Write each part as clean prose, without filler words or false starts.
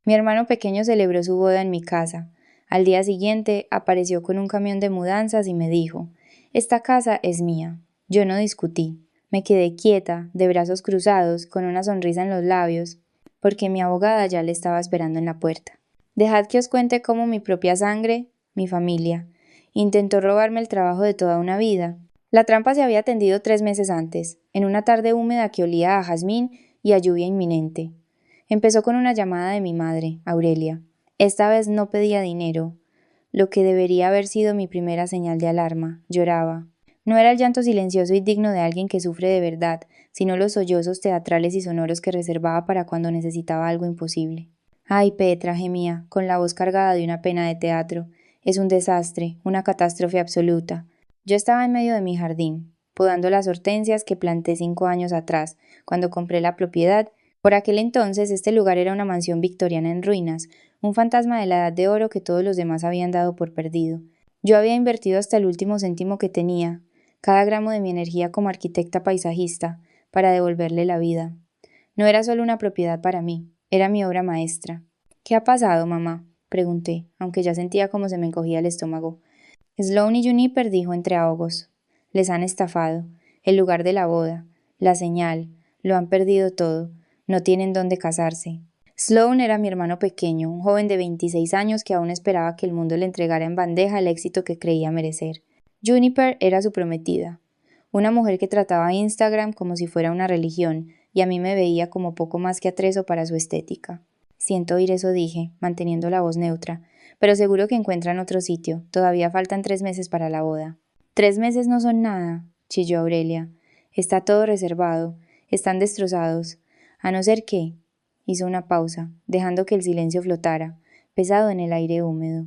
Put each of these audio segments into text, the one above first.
Mi hermano pequeño celebró su boda en mi casa. Al día siguiente apareció con un camión de mudanzas y me dijo: «Esta casa es mía». Yo no discutí. Me quedé quieta, de brazos cruzados, con una sonrisa en los labios, porque mi abogada ya le estaba esperando en la puerta. Dejad que os cuente cómo mi propia sangre, mi familia, intentó robarme el trabajo de toda una vida. La trampa se había tendido 3 meses antes, en una tarde húmeda que olía a jazmín y a lluvia inminente. Empezó con una llamada de mi madre, Aurelia. Esta vez no pedía dinero, lo que debería haber sido mi primera señal de alarma. Lloraba. No era el llanto silencioso y digno de alguien que sufre de verdad, sino los sollozos teatrales y sonoros que reservaba para cuando necesitaba algo imposible. «Ay, Petra», gemía, con la voz cargada de una pena de teatro. «Es un desastre, una catástrofe absoluta». Yo estaba en medio de mi jardín, podando las hortensias que planté 5 años atrás, cuando compré la propiedad. Por aquel entonces este lugar era una mansión victoriana en ruinas, un fantasma de la Edad de Oro que todos los demás habían dado por perdido. Yo había invertido hasta el último céntimo que tenía, cada gramo de mi energía como arquitecta paisajista, para devolverle la vida. No era solo una propiedad para mí, era mi obra maestra. «¿Qué ha pasado, mamá?», pregunté, aunque ya sentía cómo se me encogía el estómago. «Sloane y Juniper», dijo entre ahogos. «Les han estafado. El lugar de la boda, la señal, lo han perdido todo. No tienen dónde casarse». Sloane era mi hermano pequeño, un joven de 26 años que aún esperaba que el mundo le entregara en bandeja el éxito que creía merecer. Juniper era su prometida, una mujer que trataba Instagram como si fuera una religión, y a mí me veía como poco más que atrezo para su estética. «Siento oír eso», dije, manteniendo la voz neutra, «pero seguro que encuentran otro sitio. Todavía faltan 3 meses para la boda». «3 meses no son nada», chilló Aurelia. «Está todo reservado. Están destrozados. A no ser que…». Hizo una pausa, dejando que el silencio flotara, pesado en el aire húmedo.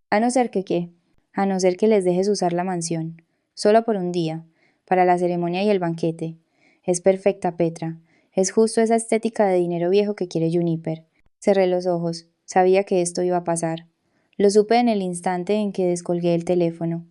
«¿A no ser que qué?». «A no ser que les dejes usar la mansión. Solo por un día. Para la ceremonia y el banquete. Es perfecta, Petra. Es justo esa estética de dinero viejo que quiere Juniper». Cerré los ojos. Sabía que esto iba a pasar. Lo supe en el instante en que descolgué el teléfono.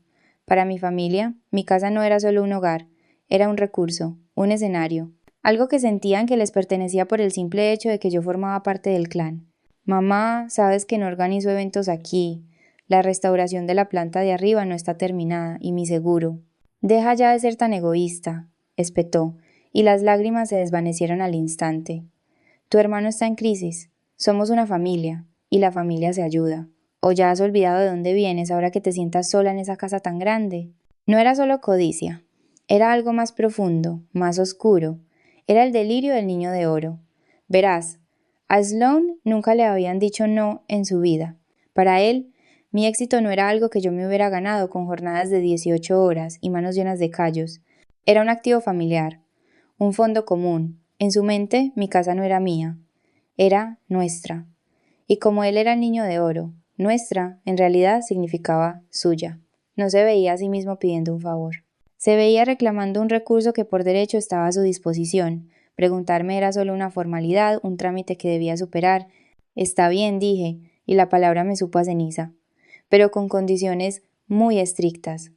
Para mi familia, mi casa no era solo un hogar, era un recurso, un escenario, algo que sentían que les pertenecía por el simple hecho de que yo formaba parte del clan. «Mamá, sabes que no organizo eventos aquí. La restauración de la planta de arriba no está terminada, y mi seguro». «Deja ya de ser tan egoísta», espetó, y las lágrimas se desvanecieron al instante. «Tu hermano está en crisis. Somos una familia, y la familia se ayuda. ¿O ya has olvidado de dónde vienes ahora que te sientas sola en esa casa tan grande?». No era solo codicia, era algo más profundo, más oscuro. Era el delirio del niño de oro. Verás, a Sloane nunca le habían dicho no en su vida. Para él, mi éxito no era algo que yo me hubiera ganado con jornadas de 18 horas y manos llenas de callos. Era un activo familiar, un fondo común. En su mente, mi casa no era mía, era nuestra. Y como él era el niño de oro, nuestra, en realidad, significaba suya. No se veía a sí mismo pidiendo un favor. Se veía reclamando un recurso que por derecho estaba a su disposición. Preguntarme era solo una formalidad, un trámite que debía superar. «Está bien», dije, y la palabra me supo a ceniza. Pero con condiciones muy estrictas.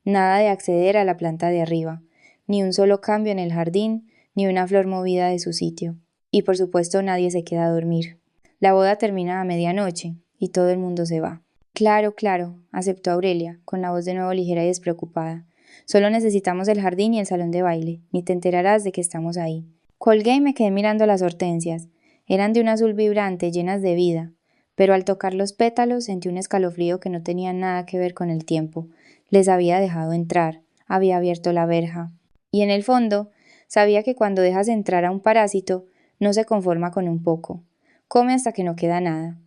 Nada de acceder a la planta de arriba, ni un solo cambio en el jardín, ni una flor movida de su sitio. Y por supuesto nadie se queda a dormir. La boda termina a medianoche, y todo el mundo se va. «Claro, claro», aceptó Aurelia, con la voz de nuevo ligera y despreocupada. «Solo necesitamos el jardín y el salón de baile, ni te enterarás de que estamos ahí». Colgué y me quedé mirando las hortensias. Eran de un azul vibrante, llenas de vida, pero al tocar los pétalos sentí un escalofrío que no tenía nada que ver con el tiempo. Les había dejado entrar, había abierto la verja. Y en el fondo, sabía que cuando dejas entrar a un parásito, no se conforma con un poco. Come hasta que no queda nada.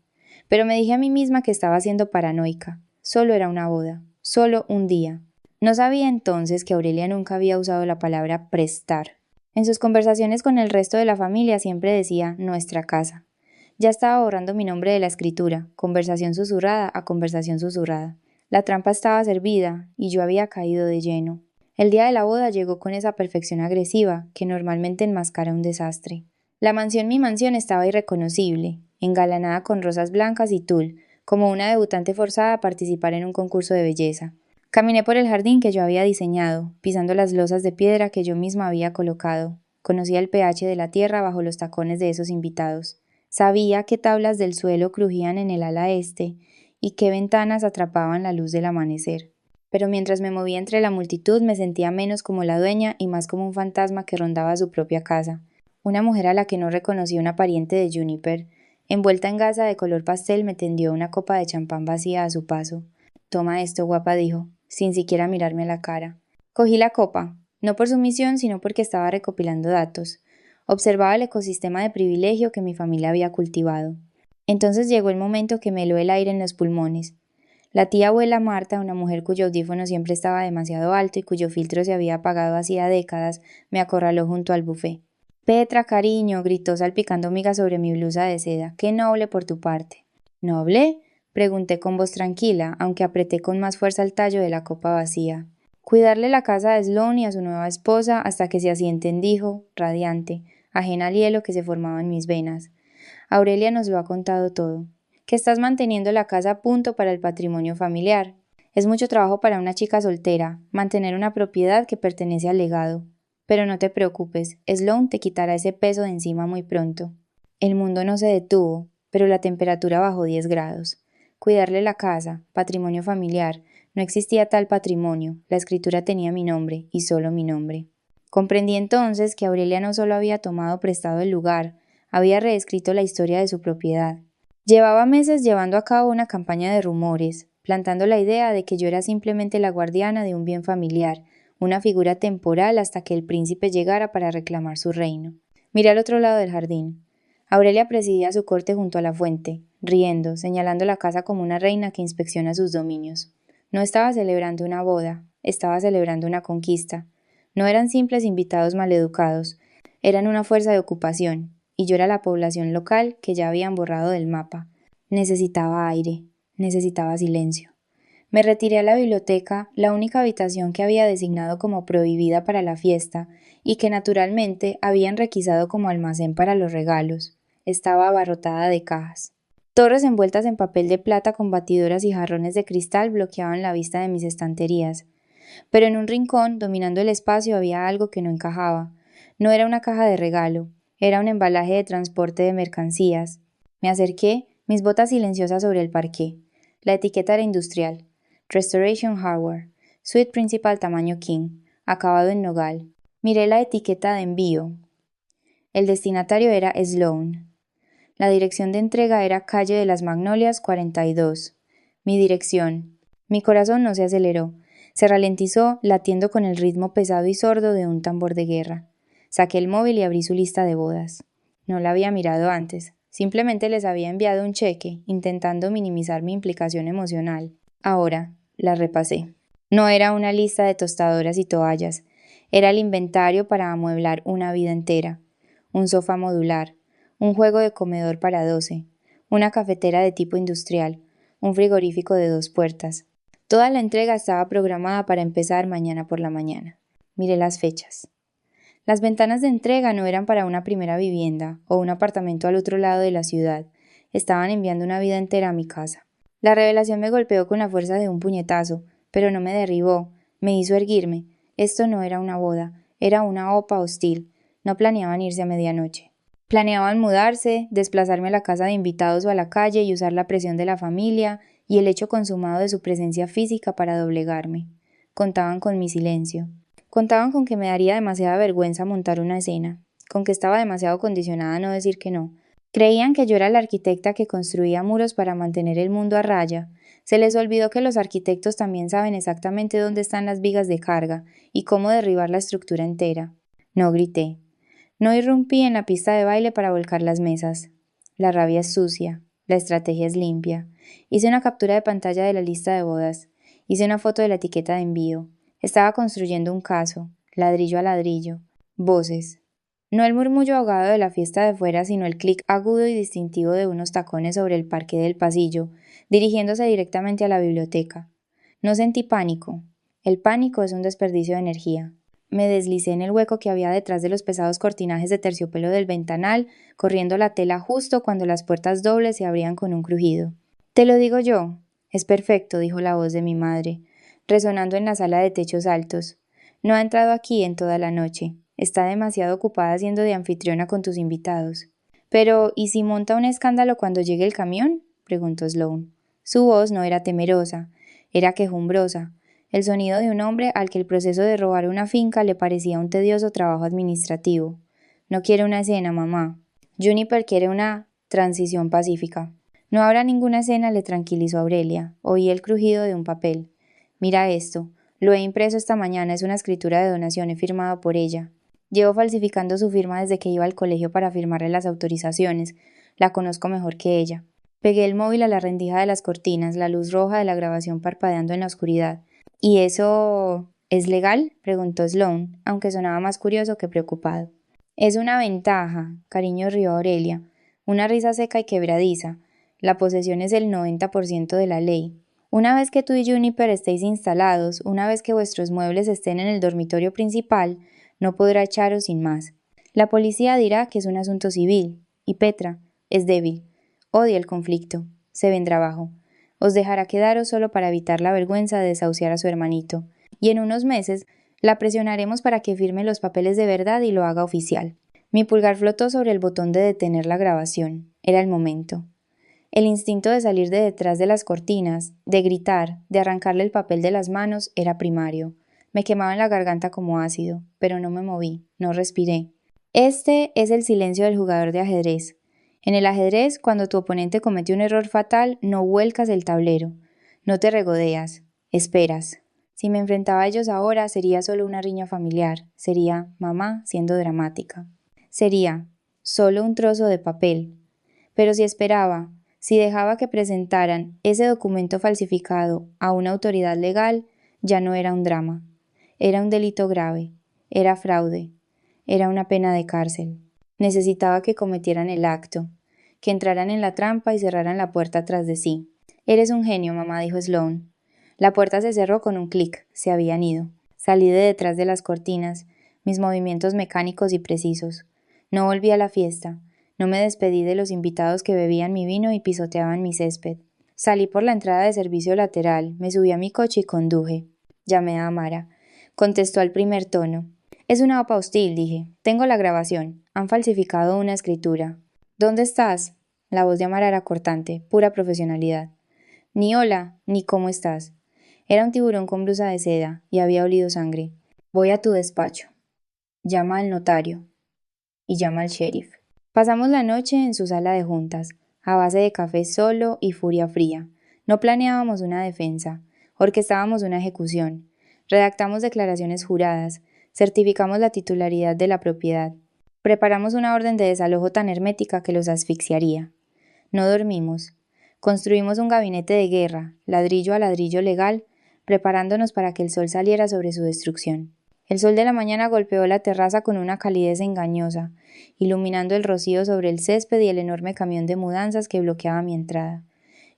Pero me dije a mí misma que estaba siendo paranoica. Solo era una boda, solo un día. No sabía entonces que Aurelia nunca había usado la palabra prestar. En sus conversaciones con el resto de la familia siempre decía nuestra casa. Ya estaba borrando mi nombre de la escritura, conversación susurrada a conversación susurrada. La trampa estaba servida y yo había caído de lleno. El día de la boda llegó con esa perfección agresiva que normalmente enmascara un desastre. Mi mansión estaba irreconocible, engalanada con rosas blancas y tul, como una debutante forzada a participar en un concurso de belleza. Caminé por el jardín que yo había diseñado, pisando las losas de piedra que yo misma había colocado. Conocía el pH de la tierra bajo los tacones de esos invitados. Sabía qué tablas del suelo crujían en el ala este y qué ventanas atrapaban la luz del amanecer. Pero mientras me movía entre la multitud me sentía menos como la dueña y más como un fantasma que rondaba su propia casa. Una mujer a la que no reconocí, una pariente de Juniper, envuelta en gasa de color pastel, me tendió una copa de champán vacía a su paso. «Toma esto, guapa», dijo, sin siquiera mirarme a la cara. Cogí la copa, no por sumisión, sino porque estaba recopilando datos. Observaba el ecosistema de privilegio que mi familia había cultivado. Entonces llegó el momento que me heló el aire en los pulmones. La tía abuela Marta, una mujer cuyo audífono siempre estaba demasiado alto y cuyo filtro se había apagado hacía décadas, me acorraló junto al buffet. «Petra, cariño», gritó salpicando migas sobre mi blusa de seda, «qué noble por tu parte». «¿Noble?», pregunté con voz tranquila, aunque apreté con más fuerza el tallo de la copa vacía. «Cuidarle la casa a Sloane y a su nueva esposa hasta que se asienten», dijo, radiante, ajena al hielo que se formaba en mis venas. «Aurelia nos lo ha contado todo. Que estás manteniendo la casa a punto para el patrimonio familiar. Es mucho trabajo para una chica soltera, mantener una propiedad que pertenece al legado. Pero no te preocupes, Sloane te quitará ese peso de encima muy pronto». El mundo no se detuvo, pero la temperatura bajó 10 grados. Cuidarle la casa, patrimonio familiar, no existía tal patrimonio, la escritura tenía mi nombre, y solo mi nombre. Comprendí entonces que Aurelia no solo había tomado prestado el lugar, había reescrito la historia de su propiedad. Llevaba meses llevando a cabo una campaña de rumores, plantando la idea de que yo era simplemente la guardiana de un bien familiar, una figura temporal hasta que el príncipe llegara para reclamar su reino. Miré al otro lado del jardín. Aurelia presidía su corte junto a la fuente, riendo, señalando la casa como una reina que inspecciona sus dominios. No estaba celebrando una boda, estaba celebrando una conquista. No eran simples invitados maleducados, eran una fuerza de ocupación, y yo era la población local que ya habían borrado del mapa. Necesitaba aire, necesitaba silencio. Me retiré a la biblioteca, la única habitación que había designado como prohibida para la fiesta y que naturalmente habían requisado como almacén para los regalos. Estaba abarrotada de cajas. Torres envueltas en papel de plata con batidoras y jarrones de cristal bloqueaban la vista de mis estanterías. Pero en un rincón, dominando el espacio, había algo que no encajaba. No era una caja de regalo, era un embalaje de transporte de mercancías. Me acerqué, mis botas silenciosas sobre el parqué. La etiqueta era industrial. Restoration Hardware, Suite Principal tamaño King, acabado en nogal. Miré la etiqueta de envío. El destinatario era Sloane. La dirección de entrega era Calle de las Magnolias 42. Mi dirección. Mi corazón no se aceleró. Se ralentizó, latiendo con el ritmo pesado y sordo de un tambor de guerra. Saqué el móvil y abrí su lista de bodas. No la había mirado antes. Simplemente les había enviado un cheque, intentando minimizar mi implicación emocional. Ahora, la repasé. No era una lista de tostadoras y toallas. Era el inventario para amueblar una vida entera. Un sofá modular, un juego de comedor para 12, una cafetera de tipo industrial, un frigorífico de 2 puertas. Toda la entrega estaba programada para empezar mañana por la mañana. Miré las fechas. Las ventanas de entrega no eran para una primera vivienda o un apartamento al otro lado de la ciudad. Estaban enviando una vida entera a mi casa. La revelación me golpeó con la fuerza de un puñetazo, pero no me derribó, me hizo erguirme. Esto no era una boda, era una OPA hostil. No planeaban irse a medianoche. Planeaban mudarse, desplazarme a la casa de invitados o a la calle y usar la presión de la familia y el hecho consumado de su presencia física para doblegarme. Contaban con mi silencio. Contaban con que me daría demasiada vergüenza montar una escena, con que estaba demasiado condicionada a no decir que no. Creían que yo era la arquitecta que construía muros para mantener el mundo a raya. Se les olvidó que los arquitectos también saben exactamente dónde están las vigas de carga y cómo derribar la estructura entera. No grité. No irrumpí en la pista de baile para volcar las mesas. La rabia es sucia, la estrategia es limpia. Hice una captura de pantalla de la lista de bodas. Hice una foto de la etiqueta de envío. Estaba construyendo un caso, ladrillo a ladrillo. Voces. No el murmullo ahogado de la fiesta de fuera, sino el clic agudo y distintivo de unos tacones sobre el parqué del pasillo, dirigiéndose directamente a la biblioteca. No sentí pánico. El pánico es un desperdicio de energía. Me deslicé en el hueco que había detrás de los pesados cortinajes de terciopelo del ventanal, corriendo la tela justo cuando las puertas dobles se abrían con un crujido. «Te lo digo yo». «Es perfecto», dijo la voz de mi madre, resonando en la sala de techos altos. «No ha entrado aquí en toda la noche. Está demasiado ocupada siendo de anfitriona con tus invitados». Pero, ¿y si monta un escándalo cuando llegue el camión?, preguntó Sloane. Su voz no era temerosa, era quejumbrosa, el sonido de un hombre al que el proceso de robar una finca le parecía un tedioso trabajo administrativo. No quiere una escena, mamá. Juniper quiere una transición pacífica. No habrá ninguna escena, le tranquilizó Aurelia. Oí el crujido de un papel. Mira esto. Lo he impreso esta mañana, es una escritura de donación, he firmado por ella. Llevo falsificando su firma desde que iba al colegio para firmarle las autorizaciones. La conozco mejor que ella. Pegué el móvil a la rendija de las cortinas, la luz roja de la grabación parpadeando en la oscuridad. ¿Y eso es legal?, preguntó Sloane, aunque sonaba más curioso que preocupado. Es una ventaja, cariño, rió Aurelia. Una risa seca y quebradiza. La posesión es el 90% de la ley. Una vez que tú y Juniper estéis instalados, una vez que vuestros muebles estén en el dormitorio principal, no podrá echaros sin más. La policía dirá que es un asunto civil, y Petra es débil. Odia el conflicto. Se vendrá abajo. Os dejará quedaros solo para evitar la vergüenza de desahuciar a su hermanito. Y en unos meses la presionaremos para que firme los papeles de verdad y lo haga oficial. Mi pulgar flotó sobre el botón de detener la grabación. Era el momento. El instinto de salir de detrás de las cortinas, de gritar, de arrancarle el papel de las manos, era primario. Me quemaba en la garganta como ácido, pero no me moví, no respiré. Este es el silencio del jugador de ajedrez. En el ajedrez, cuando tu oponente comete un error fatal, no vuelcas el tablero, no te regodeas, esperas. Si me enfrentaba a ellos ahora, sería solo una riña familiar, sería mamá siendo dramática. Sería solo un trozo de papel. Pero si esperaba, si dejaba que presentaran ese documento falsificado a una autoridad legal, ya no era un drama. Era un delito grave, era fraude, era una pena de cárcel. Necesitaba que cometieran el acto, que entraran en la trampa y cerraran la puerta tras de sí. Eres un genio, mamá, dijo Sloane. La puerta se cerró con un clic, se habían ido. Salí de detrás de las cortinas, mis movimientos mecánicos y precisos. No volví a la fiesta, no me despedí de los invitados que bebían mi vino y pisoteaban mi césped. Salí por la entrada de servicio lateral, me subí a mi coche y conduje. Llamé a Amara. Contestó al primer tono. Es una OPA hostil, dije. Tengo la grabación. Han falsificado una escritura. ¿Dónde estás? La voz de Amara era cortante, pura profesionalidad. Ni hola, ni cómo estás. Era un tiburón con blusa de seda y había olido sangre. Voy a tu despacho. Llama al notario. Y llama al sheriff. Pasamos la noche en su sala de juntas, a base de café solo y furia fría. No planeábamos una defensa, orquestábamos una ejecución. Redactamos declaraciones juradas, certificamos la titularidad de la propiedad. Preparamos una orden de desalojo tan hermética que los asfixiaría. No dormimos. Construimos un gabinete de guerra, ladrillo a ladrillo legal, preparándonos para que el sol saliera sobre su destrucción. El sol de la mañana golpeó la terraza con una calidez engañosa, iluminando el rocío sobre el césped y el enorme camión de mudanzas que bloqueaba mi entrada.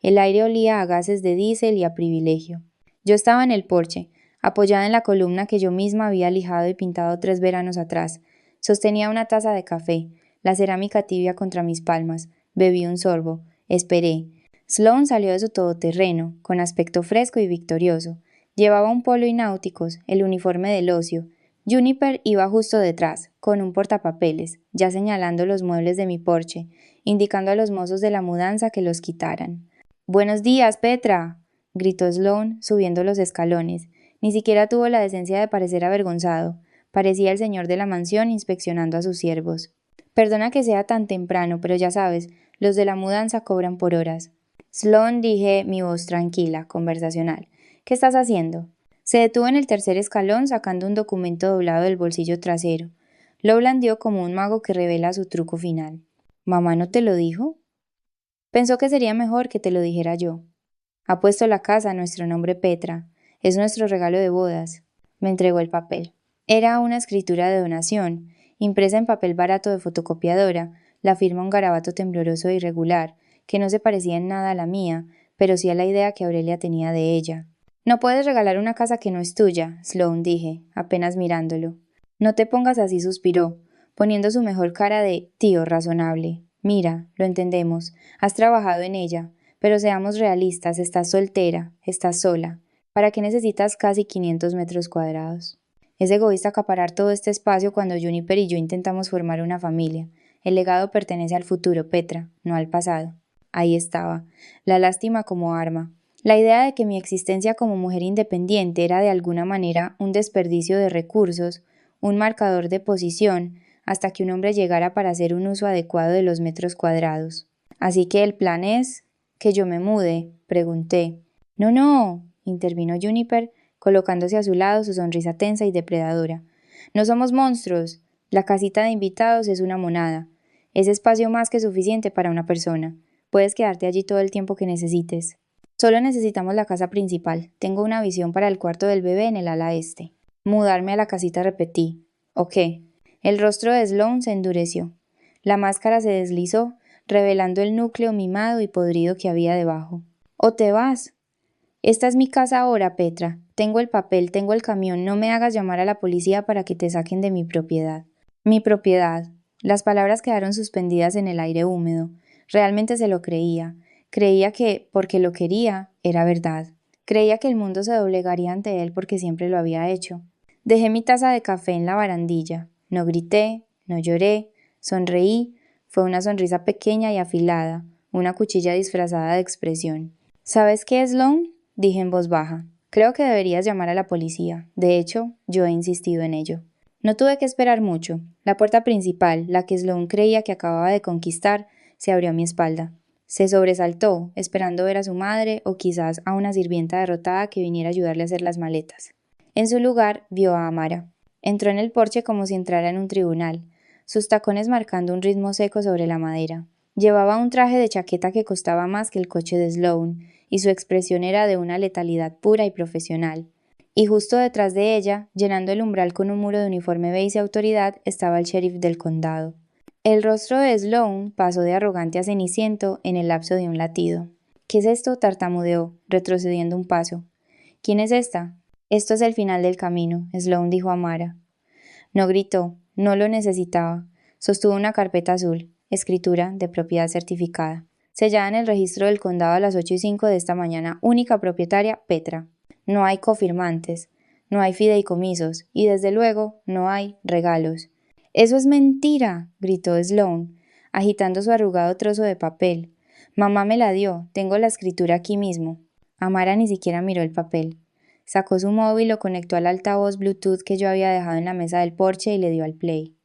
El aire olía a gases de diésel y a privilegio. Yo estaba en el porche, apoyada en la columna que yo misma había lijado y pintado 3 veranos atrás. Sostenía una taza de café, la cerámica tibia contra mis palmas. Bebí un sorbo. Esperé. Sloane salió de su todoterreno, con aspecto fresco y victorioso. Llevaba un polo y náuticos, el uniforme del ocio. Juniper iba justo detrás, con un portapapeles, ya señalando los muebles de mi porche, indicando a los mozos de la mudanza que los quitaran. «¡Buenos días, Petra!», gritó Sloane, subiendo los escalones. Ni siquiera tuvo la decencia de parecer avergonzado. Parecía el señor de la mansión inspeccionando a sus siervos. «Perdona que sea tan temprano, pero ya sabes, los de la mudanza cobran por horas». «Sloane», dije, mi voz tranquila, conversacional. «¿Qué estás haciendo?». Se detuvo en el tercer escalón sacando un documento doblado del bolsillo trasero. Lo blandió como un mago que revela su truco final. «¿Mamá no te lo dijo?». «Pensó que sería mejor que te lo dijera yo. Ha puesto la casa a nuestro nombre Petra. Es nuestro regalo de bodas». Me entregó el papel. Era una escritura de donación, impresa en papel barato de fotocopiadora, la firma un garabato tembloroso e irregular, que no se parecía en nada a la mía, pero sí a la idea que Aurelia tenía de ella. «No puedes regalar una casa que no es tuya», Sloane, dije, apenas mirándolo. «No te pongas así», suspiró, poniendo su mejor cara de tío razonable. «Mira, lo entendemos, has trabajado en ella, pero seamos realistas, estás soltera, estás sola. ¿Para qué necesitas casi 500 metros cuadrados? Es egoísta acaparar todo este espacio cuando Juniper y yo intentamos formar una familia. El legado pertenece al futuro, Petra, no al pasado. Ahí estaba, la lástima como arma. La idea de que mi existencia como mujer independiente era de alguna manera un desperdicio de recursos, un marcador de posición, hasta que un hombre llegara para hacer un uso adecuado de los metros cuadrados. Así que el plan es que yo me mude, pregunté. No, no, intervino Juniper, colocándose a su lado, su sonrisa tensa y depredadora. No somos monstruos. La casita de invitados es una monada. Es espacio más que suficiente para una persona. Puedes quedarte allí todo el tiempo que necesites. Solo necesitamos la casa principal. Tengo una visión para el cuarto del bebé en el ala este. Mudarme a la casita, repetí. ¿O qué? El rostro de Sloane se endureció. La máscara se deslizó, revelando el núcleo mimado y podrido que había debajo. ¿O te vas? Esta es mi casa ahora, Petra. Tengo el papel, tengo el camión. No me hagas llamar a la policía para que te saquen de mi propiedad. Mi propiedad. Las palabras quedaron suspendidas en el aire húmedo. Realmente se lo creía. Creía que, porque lo quería, era verdad. Creía que el mundo se doblegaría ante él porque siempre lo había hecho. Dejé mi taza de café en la barandilla. No grité, no lloré, sonreí. Fue una sonrisa pequeña y afilada, una cuchilla disfrazada de expresión. ¿Sabes qué, Sloane?, dije en voz baja. Creo que deberías llamar a la policía. De hecho, yo he insistido en ello. No tuve que esperar mucho. La puerta principal, la que Sloane creía que acababa de conquistar, se abrió a mi espalda. Se sobresaltó, esperando ver a su madre o quizás a una sirvienta derrotada que viniera a ayudarle a hacer las maletas. En su lugar, vio a Amara. Entró en el porche como si entrara en un tribunal, sus tacones marcando un ritmo seco sobre la madera. Llevaba un traje de chaqueta que costaba más que el coche de Sloane, y su expresión era de una letalidad pura y profesional. Y justo detrás de ella, llenando el umbral con un muro de uniforme beige y autoridad, estaba el sheriff del condado. El rostro de Sloane pasó de arrogante a ceniciento en el lapso de un latido. ¿Qué es esto?, tartamudeó, retrocediendo un paso. ¿Quién es esta? Esto es el final del camino, Sloane dijo a Amara. No gritó, no lo necesitaba. Sostuvo una carpeta azul, escritura de propiedad certificada. Sellada en el registro del condado a las 8:05 de esta mañana, única propietaria, Petra. No hay cofirmantes, no hay fideicomisos y desde luego no hay regalos. ¡Eso es mentira!, gritó Sloane, agitando su arrugado trozo de papel. Mamá me la dio, tengo la escritura aquí mismo. Amara ni siquiera miró el papel. Sacó su móvil, lo conectó al altavoz Bluetooth que yo había dejado en la mesa del porche y le dio al play.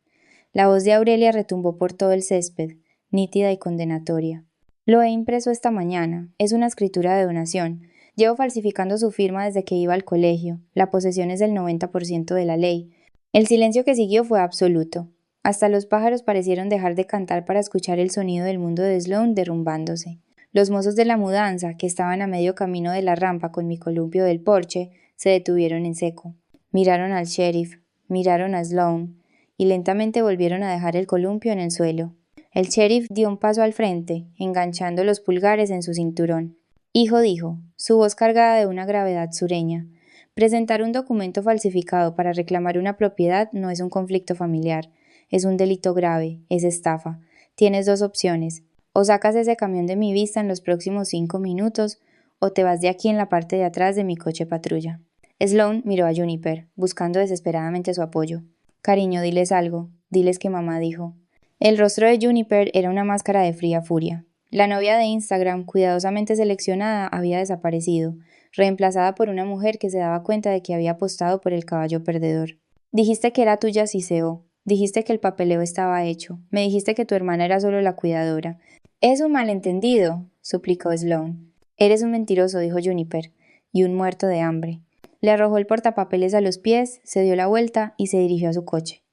La voz de Aurelia retumbó por todo el césped, nítida y condenatoria. Lo he impreso esta mañana. Es una escritura de donación. Llevo falsificando su firma desde que iba al colegio. La posesión es del 90% de la ley. El silencio que siguió fue absoluto. Hasta los pájaros parecieron dejar de cantar para escuchar el sonido del mundo de Sloane derrumbándose. Los mozos de la mudanza, que estaban a medio camino de la rampa con mi columpio del porche, se detuvieron en seco. Miraron al sheriff, miraron a Sloane, y lentamente volvieron a dejar el columpio en el suelo. El sheriff dio un paso al frente, enganchando los pulgares en su cinturón. Hijo, dijo, su voz cargada de una gravedad sureña. Presentar un documento falsificado para reclamar una propiedad no es un conflicto familiar. Es un delito grave, es estafa. Tienes dos opciones. O sacas ese camión de mi vista en los próximos 5 minutos, o te vas de aquí en la parte de atrás de mi coche patrulla. Sloane miró a Juniper, buscando desesperadamente su apoyo. Cariño, diles algo. Diles que mamá dijo. El rostro de Juniper era una máscara de fría furia. La novia de Instagram, cuidadosamente seleccionada, había desaparecido, reemplazada por una mujer que se daba cuenta de que había apostado por el caballo perdedor. Dijiste que era tuya, Siseo. Dijiste que el papeleo estaba hecho. Me dijiste que tu hermana era solo la cuidadora. Es un malentendido, suplicó Sloane. Eres un mentiroso, dijo Juniper, y un muerto de hambre. Le arrojó el portapapeles a los pies, se dio la vuelta y se dirigió a su coche.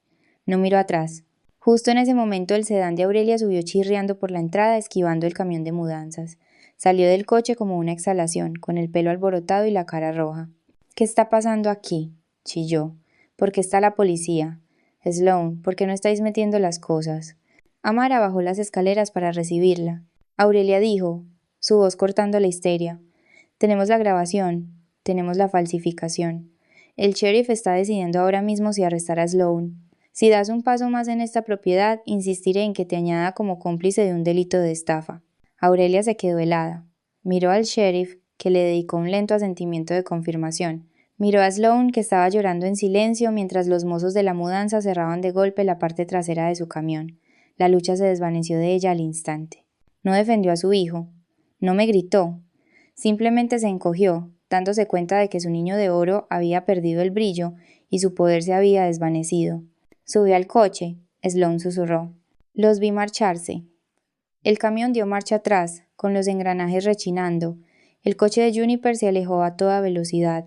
No miró atrás. Justo en ese momento el sedán de Aurelia subió chirriando por la entrada, esquivando el camión de mudanzas. Salió del coche como una exhalación, con el pelo alborotado y la cara roja. ¿Qué está pasando aquí?, chilló. ¿Por qué está la policía? Sloane, ¿por qué no estáis metiendo las cosas? Amara bajó las escaleras para recibirla. Aurelia dijo, su voz cortando la histeria. Tenemos la grabación, tenemos la falsificación. El sheriff está decidiendo ahora mismo si arrestar a Sloane. Si das un paso más en esta propiedad, insistiré en que te añada como cómplice de un delito de estafa. Aurelia se quedó helada. Miró al sheriff, que le dedicó un lento asentimiento de confirmación. Miró a Sloane, que estaba llorando en silencio mientras los mozos de la mudanza cerraban de golpe la parte trasera de su camión. La lucha se desvaneció de ella al instante. No defendió a su hijo, no me gritó, simplemente se encogió, dándose cuenta de que su niño de oro había perdido el brillo y su poder se había desvanecido. Subió al coche, Sloane susurró. Los vi marcharse. El camión dio marcha atrás, con los engranajes rechinando. El coche de Juniper se alejó a toda velocidad.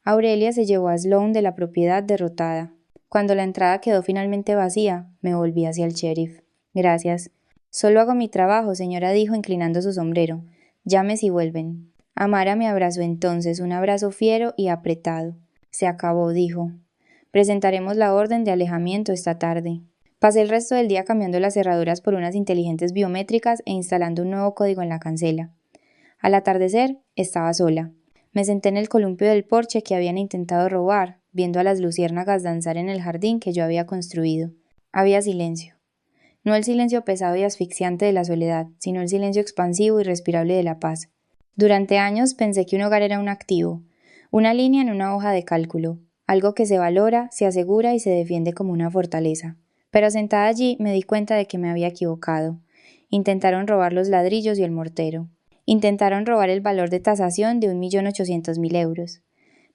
Aurelia se llevó a Sloane de la propiedad derrotada. Cuando la entrada quedó finalmente vacía, me volví hacia el sheriff. Gracias. Solo hago mi trabajo, señora, dijo inclinando su sombrero. Llame si vuelven. Amara me abrazó entonces, un abrazo fiero y apretado. Se acabó, dijo. Presentaremos la orden de alejamiento esta tarde. Pasé el resto del día cambiando las cerraduras por unas inteligentes biométricas e instalando un nuevo código en la cancela. Al atardecer, estaba sola. Me senté en el columpio del porche que habían intentado robar, viendo a las luciérnagas danzar en el jardín que yo había construido. Había silencio. No el silencio pesado y asfixiante de la soledad, sino el silencio expansivo y respirable de la paz. Durante años pensé que un hogar era un activo, una línea en una hoja de cálculo, algo que se valora, se asegura y se defiende como una fortaleza. Pero sentada allí me di cuenta de que me había equivocado. Intentaron robar los ladrillos y el mortero. Intentaron robar el valor de tasación de 1.800.000 euros.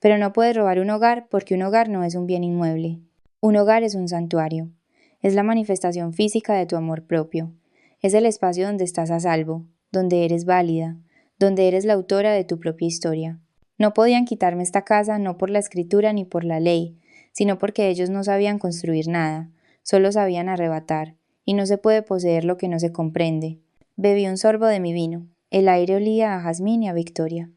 Pero no puedes robar un hogar porque un hogar no es un bien inmueble. Un hogar es un santuario. Es la manifestación física de tu amor propio. Es el espacio donde estás a salvo, donde eres válida, donde eres la autora de tu propia historia. No podían quitarme esta casa no por la escritura ni por la ley, sino porque ellos no sabían construir nada, solo sabían arrebatar, y no se puede poseer lo que no se comprende. Bebí un sorbo de mi vino. El aire olía a jazmín y a victoria.